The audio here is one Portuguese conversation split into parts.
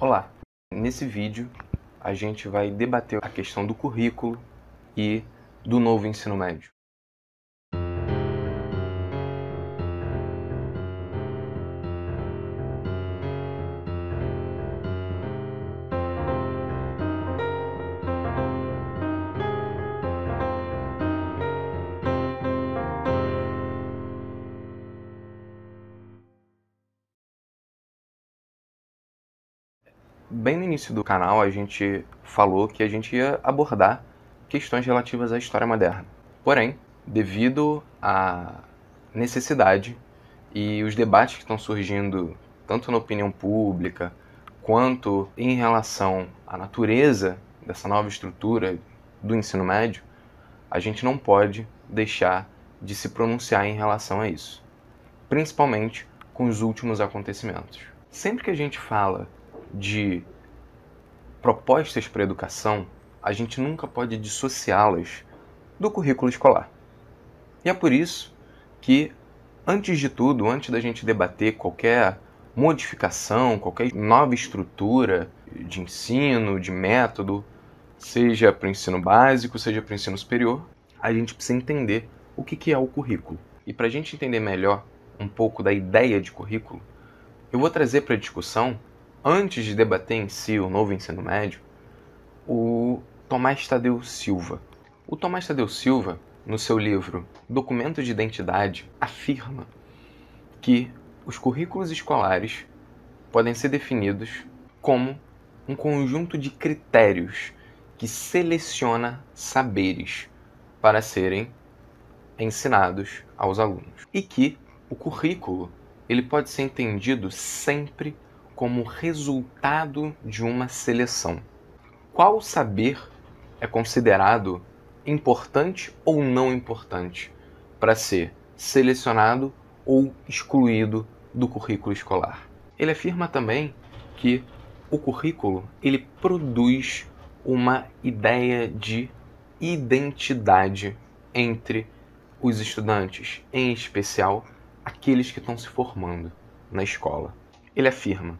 Olá! Nesse vídeo a gente vai debater a questão do currículo e do novo ensino médio. Bem no início do canal a gente falou que a gente ia abordar questões relativas à história moderna. Porém, devido à necessidade e os debates que estão surgindo tanto na opinião pública quanto em relação à natureza dessa nova estrutura do ensino médio, a gente não pode deixar de se pronunciar em relação a isso, principalmente com os últimos acontecimentos. Sempre que a gente fala de propostas para a educação, a gente nunca pode dissociá-las do currículo escolar. E é por isso que, antes de tudo, antes da gente debater qualquer modificação, qualquer nova estrutura de ensino, de método, seja para o ensino básico, seja para o ensino superior, a gente precisa entender o que é o currículo. E para a gente entender melhor um pouco da ideia de currículo, eu vou trazer para a discussão, antes de debater em si o novo ensino médio, o Tomás Tadeu Silva. O Tomás Tadeu Silva, no seu livro Documento de Identidade, afirma que os currículos escolares podem ser definidos como um conjunto de critérios que seleciona saberes para serem ensinados aos alunos. E que o currículo ele pode ser entendido sempre como resultado de uma seleção. Qual saber é considerado importante ou não importante para ser selecionado ou excluído do currículo escolar? Ele afirma também que o currículo ele produz uma ideia de identidade entre os estudantes, em especial aqueles que estão se formando na escola. Ele afirma: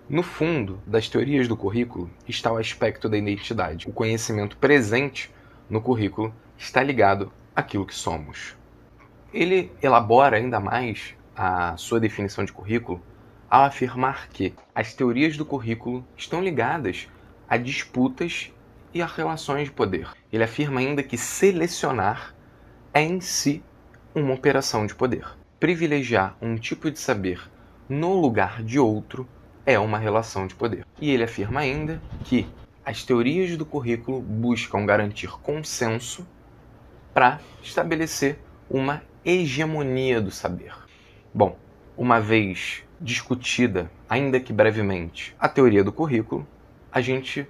no fundo das teorias do currículo está o aspecto da identidade. O conhecimento presente no currículo está ligado àquilo que somos. Ele elabora ainda mais a sua definição de currículo ao afirmar que as teorias do currículo estão ligadas a disputas e a relações de poder. Ele afirma ainda que selecionar é em si uma operação de poder. Privilegiar um tipo de saber no lugar de outro é uma relação de poder. E ele afirma ainda que as teorias do currículo buscam garantir consenso para estabelecer uma hegemonia do saber. Bom, uma vez discutida, ainda que brevemente, a teoria do currículo, a gente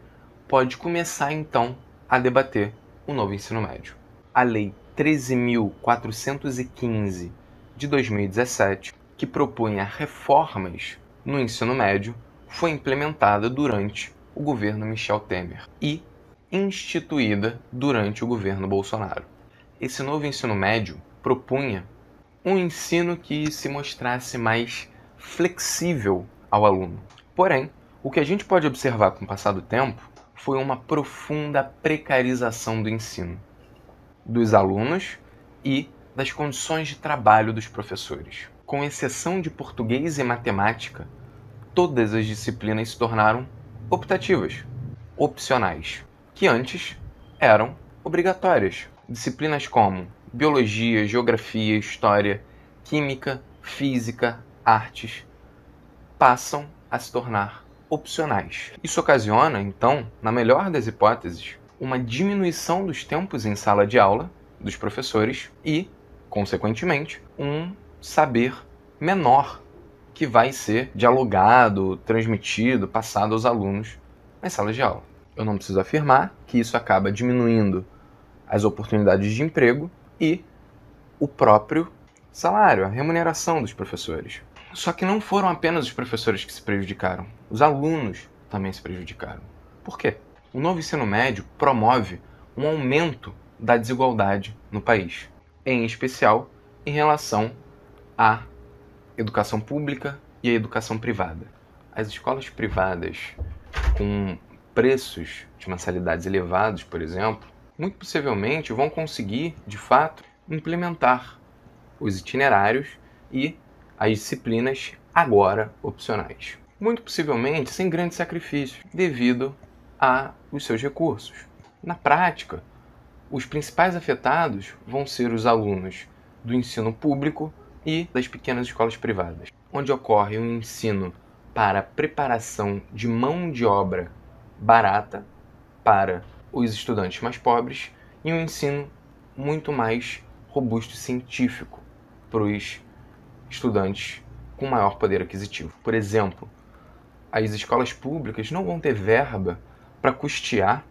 pode começar então a debater o novo ensino médio. A Lei 13.415 de 2017, que propunha reformas no ensino médio, foi implementada durante o governo Michel Temer e instituída durante o governo Bolsonaro. Esse novo ensino médio propunha um ensino que se mostrasse mais flexível ao aluno. Porém, o que a gente pode observar com o passar do tempo foi uma profunda precarização do ensino, dos alunos e das condições de trabalho dos professores. Com exceção de português e matemática, todas as disciplinas se tornaram optativas, opcionais, que antes eram obrigatórias. Disciplinas como biologia, geografia, história, química, física, artes, passam a se tornar opcionais. Isso ocasiona, então, na melhor das hipóteses, uma diminuição dos tempos em sala de aula dos professores e, consequentemente, um saber menor que vai ser dialogado, transmitido, passado aos alunos nas salas de aula. Eu não preciso afirmar que isso acaba diminuindo as oportunidades de emprego e o próprio salário, a remuneração dos professores. Só que não foram apenas os professores que se prejudicaram, os alunos também se prejudicaram. Por quê? O novo ensino médio promove um aumento da desigualdade no país, em especial em relação à educação pública e à educação privada. As escolas privadas com preços de mensalidades elevados, por exemplo, muito possivelmente vão conseguir, de fato, implementar os itinerários e as disciplinas agora opcionais. Muito possivelmente sem grande sacrifício, devido aos seus recursos. Na prática, os principais afetados vão ser os alunos do ensino público e das pequenas escolas privadas, onde ocorre um ensino para preparação de mão de obra barata para os estudantes mais pobres e um ensino muito mais robusto e científico para os estudantes com maior poder aquisitivo. Por exemplo, as escolas públicas não vão ter verba para custear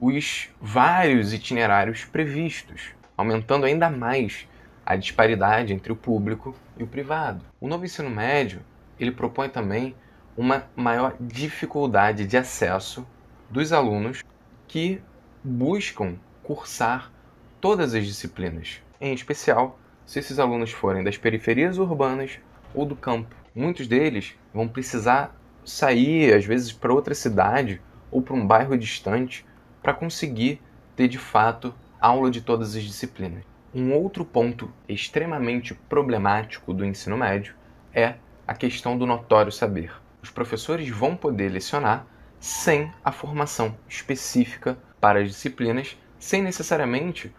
os vários itinerários previstos, aumentando ainda mais a disparidade entre o público e o privado. O novo ensino médio, ele propõe também uma maior dificuldade de acesso dos alunos que buscam cursar todas as disciplinas, em especial se esses alunos forem das periferias urbanas ou do campo. Muitos deles vão precisar sair, às vezes, para outra cidade ou para um bairro distante para conseguir ter, de fato, aula de todas as disciplinas. Um outro ponto extremamente problemático do ensino médio é a questão do notório saber. Os professores vão poder lecionar sem a formação específica para as disciplinas, sem necessariamente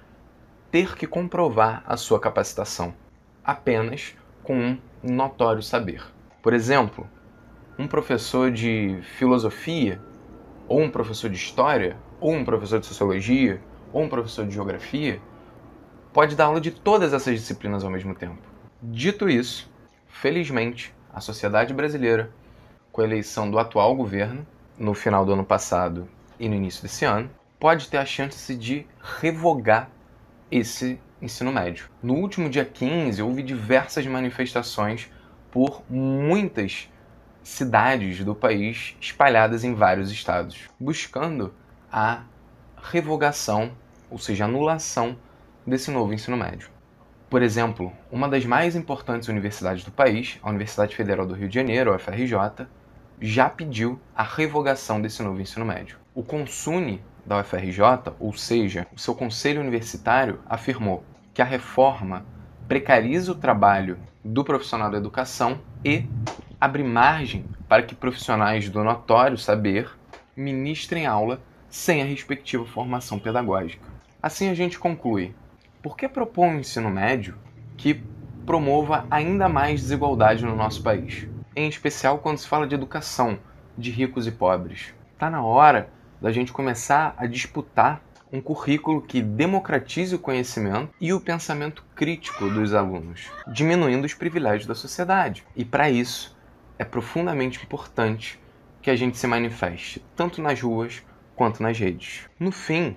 ter que comprovar a sua capacitação, apenas com um notório saber. Por exemplo, um professor de filosofia, ou um professor de história, ou um professor de sociologia, ou um professor de geografia, pode dar aula de todas essas disciplinas ao mesmo tempo. Dito isso, felizmente, a sociedade brasileira, com a eleição do atual governo, no final do ano passado e no início desse ano, pode ter a chance de revogar esse ensino médio. No último dia 15, houve diversas manifestações por muitas cidades do país espalhadas em vários estados, buscando a revogação, ou seja, anulação desse novo ensino médio. Por exemplo, uma das mais importantes universidades do país, a Universidade Federal do Rio de Janeiro, a UFRJ, já pediu a revogação desse novo ensino médio. O CONSUNE da UFRJ, ou seja, o seu conselho universitário, afirmou que a reforma precariza o trabalho do profissional da educação e abre margem para que profissionais do notório saber ministrem aula sem a respectiva formação pedagógica. Assim a gente conclui: por que propor um ensino médio que promova ainda mais desigualdade no nosso país? Em especial quando se fala de educação, de ricos e pobres. Está na hora da gente começar a disputar um currículo que democratize o conhecimento e o pensamento crítico dos alunos, diminuindo os privilégios da sociedade. E para isso, é profundamente importante que a gente se manifeste, tanto nas ruas quanto nas redes. No fim,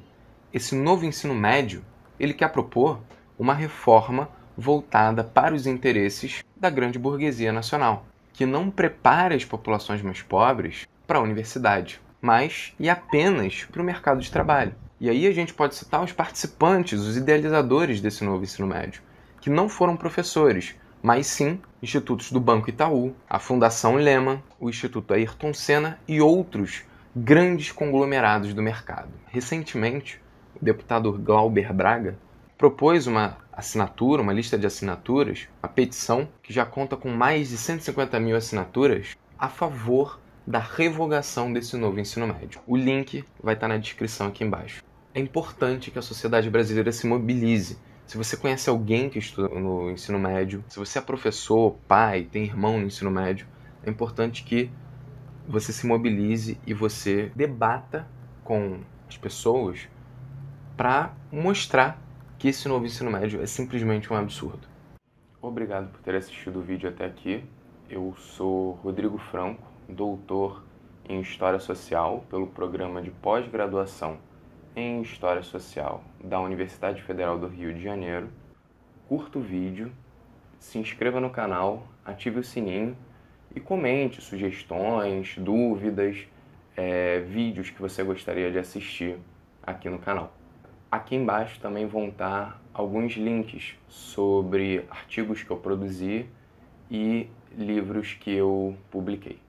esse novo ensino médio, ele quer propor uma reforma voltada para os interesses da grande burguesia nacional, que não prepara as populações mais pobres para a universidade, mas e apenas para o mercado de trabalho. E aí a gente pode citar os participantes, os idealizadores desse novo ensino médio, que não foram professores, mas sim institutos do Banco Itaú, a Fundação Lehman, o Instituto Ayrton Senna e outros grandes conglomerados do mercado. Recentemente, o deputado Glauber Braga propôs uma assinatura, uma lista de assinaturas, uma petição que já conta com mais de 150 mil assinaturas a favor da revogação desse novo ensino médio. O link vai estar na descrição aqui embaixo. É importante que a sociedade brasileira se mobilize. Se você conhece alguém que estuda no ensino médio, se você é professor, pai, tem irmão no ensino médio, é importante que você se mobilize e você debata com as pessoas para mostrar que esse novo ensino médio é simplesmente um absurdo. Obrigado por ter assistido o vídeo até aqui. Eu sou Rodrigo Franco, doutor em História Social pelo programa de pós-graduação em História Social da Universidade Federal do Rio de Janeiro. Curta o vídeo, se inscreva no canal, ative o sininho e comente sugestões, dúvidas, vídeos que você gostaria de assistir aqui no canal. Aqui embaixo também vão estar alguns links sobre artigos que eu produzi e livros que eu publiquei.